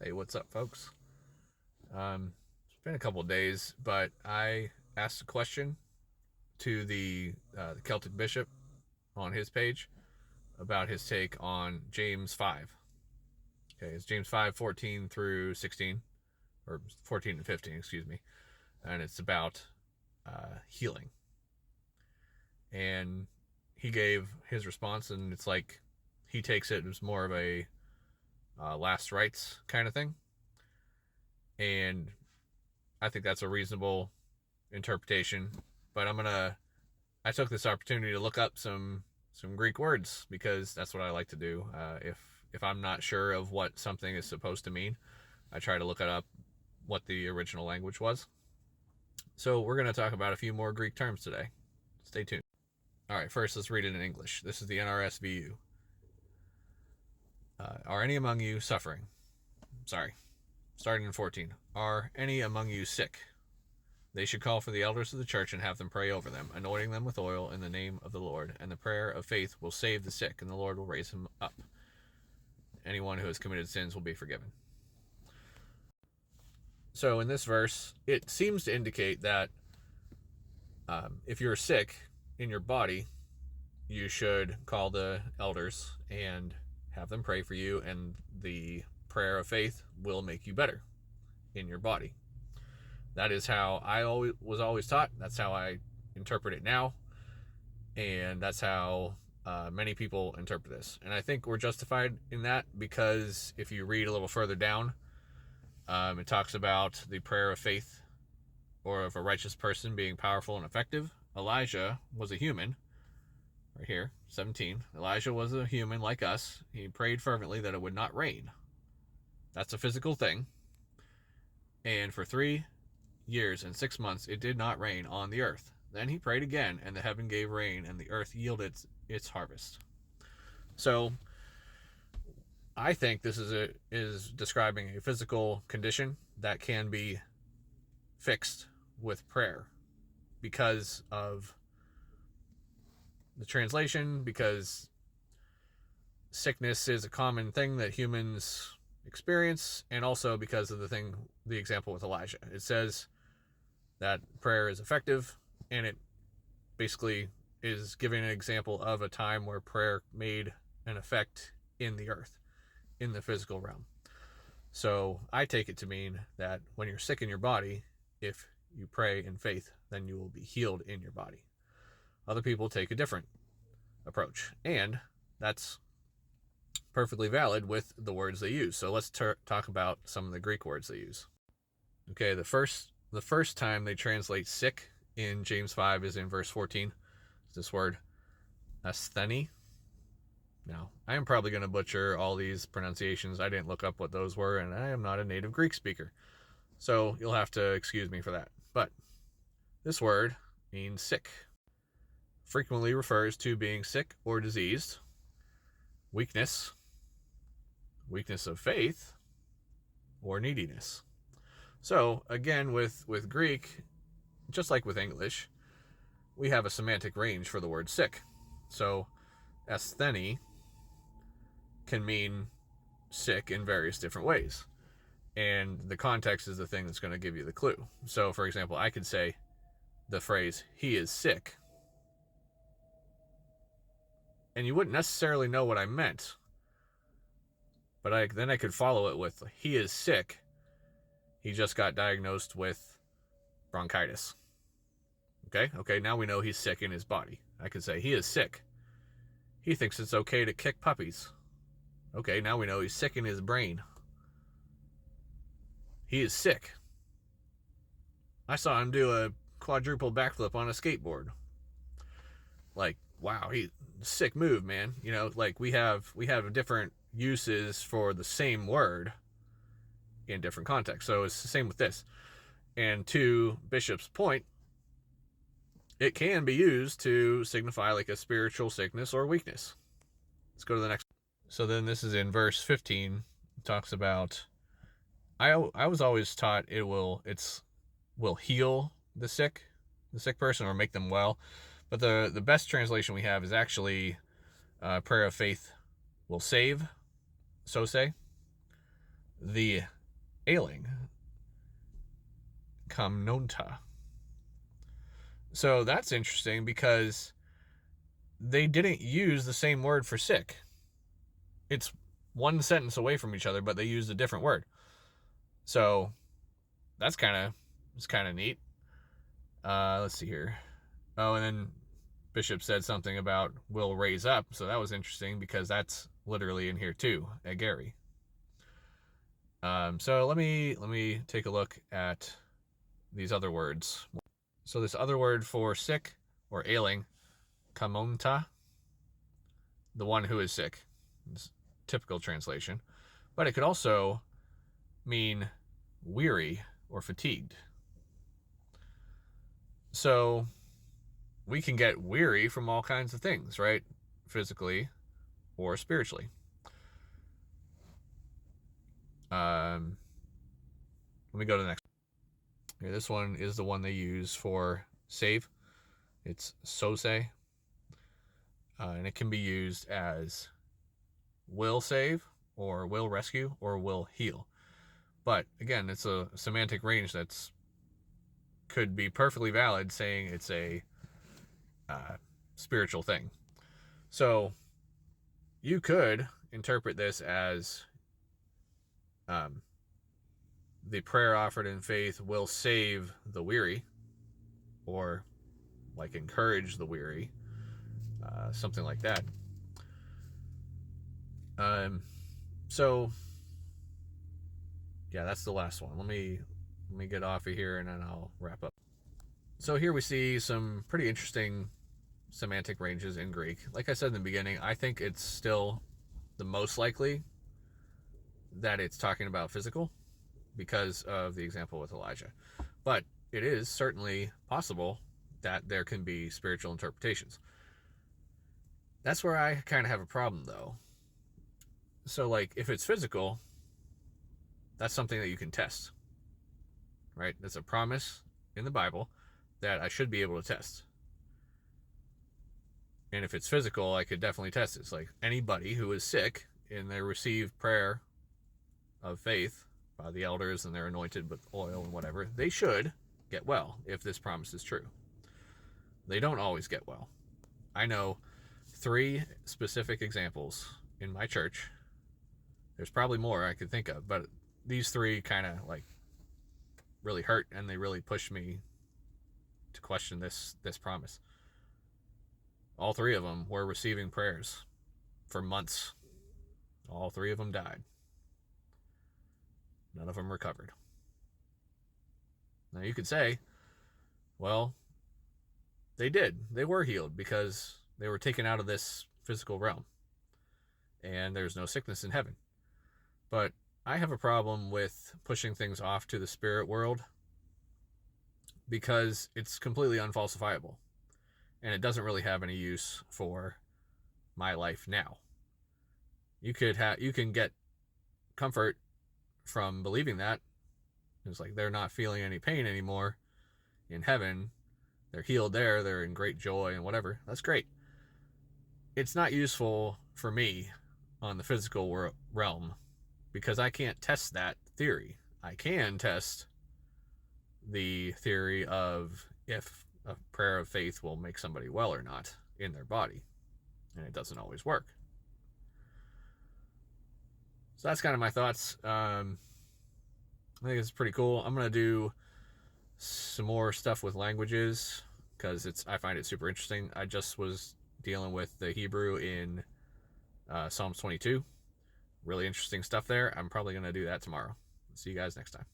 Hey, what's up, folks? It's been a couple of days, but I asked a question to the Celtic bishop on his page about his take on James 5. Okay, it's James 5:14 through 16, or 14 and 15, excuse me, and it's about healing. And he gave his response, and it's like he takes it as more of a last rites kind of thing, and I think that's a reasonable interpretation. But I took this opportunity to look up some Greek words because that's what I like to do. If I'm not sure of what something is supposed to mean, I try to look it up what the original language was. So we're going to talk about a few more Greek terms today. Stay tuned. All right, first let's read it in English. This is the NRSVU. Are any among you suffering? Sorry, starting in 14. Are any among you sick? They should call for the elders of the church and have them pray over them, anointing them with oil in the name of the Lord. And the prayer of faith will save the sick, and the Lord will raise him up. Anyone who has committed sins will be forgiven. So in this verse, it seems to indicate that if you're sick in your body, you should call the elders and have them pray for you, and the prayer of faith will make you better in your body. That is how I was always taught. That's how I interpret it now, and that's how many people interpret this. And I think we're justified in that because if you read a little further down, it talks about the prayer of faith or of a righteous person being powerful and effective. Elijah was a human, right here, 17. Elijah was a human like us. He prayed fervently that it would not rain. That's a physical thing. And for 3 years and 6 months, it did not rain on the earth. Then he prayed again, and the heaven gave rain, and the earth yielded its harvest. So I think this is describing a physical condition that can be fixed with prayer because of the translation, because sickness is a common thing that humans experience, and also because of the example with Elijah. It says that prayer is effective, and it basically is giving an example of a time where prayer made an effect in the earth, in the physical realm. So I take it to mean that when you're sick in your body, if you pray in faith, then you will be healed in your body. Other people take a different approach, and that's perfectly valid with the words they use. So let's talk about some of the Greek words they use. Okay, the first time they translate sick in James 5 is in verse 14. It's this word astheni. Now, I am probably going to butcher all these pronunciations. I didn't look up what those were, and I am not a native Greek speaker. So you'll have to excuse me for that. But this word means sick. Frequently refers to being sick or diseased, weakness, weakness of faith, or neediness. So again, with Greek, just like with English, we have a semantic range for the word sick. So astheni can mean sick in various different ways. And the context is the thing that's going to give you the clue. So, for example, I could say the phrase, he is sick, and you wouldn't necessarily know what I meant. But then I could follow it with, he is sick. He just got diagnosed with bronchitis. Okay, now we know he's sick in his body. I could say, he is sick. He thinks it's okay to kick puppies. Okay, now we know he's sick in his brain. He is sick. I saw him do a quadruple backflip on a skateboard. Like, wow, he sick move, man. You know, like we have different uses for the same word in different contexts. So it's the same with this. And to Bishop's point, it can be used to signify like a spiritual sickness or weakness. Let's go to the next. So then this is in verse 15. It talks about I was always taught it's will heal the sick person or make them well. But the best translation we have is actually prayer of faith will save, so say. the ailing, kamnonta. So that's interesting because they didn't use the same word for sick. It's one sentence away from each other, but they used a different word. So that's kind of neat. Let's see here. Oh, and then Bishop said something about will raise up, so that was interesting because that's literally in here too, ageri. So let me take a look at these other words. So this other word for sick or ailing, kamonta, the one who is sick. It's typical translation. But it could also mean weary or fatigued. So we can get weary from all kinds of things, right? Physically or spiritually. Let me go to the next. Here, this one is the one they use for save. It's sose. And it can be used as will save or will rescue or will heal. But again, it's a semantic range that's could be perfectly valid saying it's a spiritual thing. So you could interpret this as the prayer offered in faith will save the weary, or like encourage the weary, something like that. So yeah, that's the last one. Let me get off of here and then I'll wrap up. So here we see some pretty interesting semantic ranges in Greek. Like I said in the beginning, I think it's still the most likely that it's talking about physical because of the example with Elijah. But it is certainly possible that there can be spiritual interpretations. That's where I kind of have a problem, though. So, like, if it's physical, that's something that you can test, right? That's a promise in the Bible that I should be able to test. And if it's physical, I could definitely test it. It's like anybody who is sick and they receive prayer of faith by the elders and they're anointed with oil and whatever, they should get well if this promise is true. They don't always get well. I know 3 specific examples in my church. There's probably more I could think of, but these 3 kind of like really hurt and they really pushed me to question this promise. All 3 of them were receiving prayers for months. All 3 of them died. None of them recovered. Now you could say, well, they did. They were healed because they were taken out of this physical realm. And there's no sickness in heaven. But I have a problem with pushing things off to the spirit world because it's completely unfalsifiable. And it doesn't really have any use for my life now. You can get comfort from believing that. It's like they're not feeling any pain anymore in heaven. They're healed there. They're in great joy and whatever. That's great. It's not useful for me on the physical realm because I can't test that theory. I can test the theory of if a prayer of faith will make somebody well or not in their body. And it doesn't always work. So that's kind of my thoughts. I think it's pretty cool. I'm going to do some more stuff with languages because I find it super interesting. I just was dealing with the Hebrew in Psalms 22. Really interesting stuff there. I'm probably going to do that tomorrow. See you guys next time.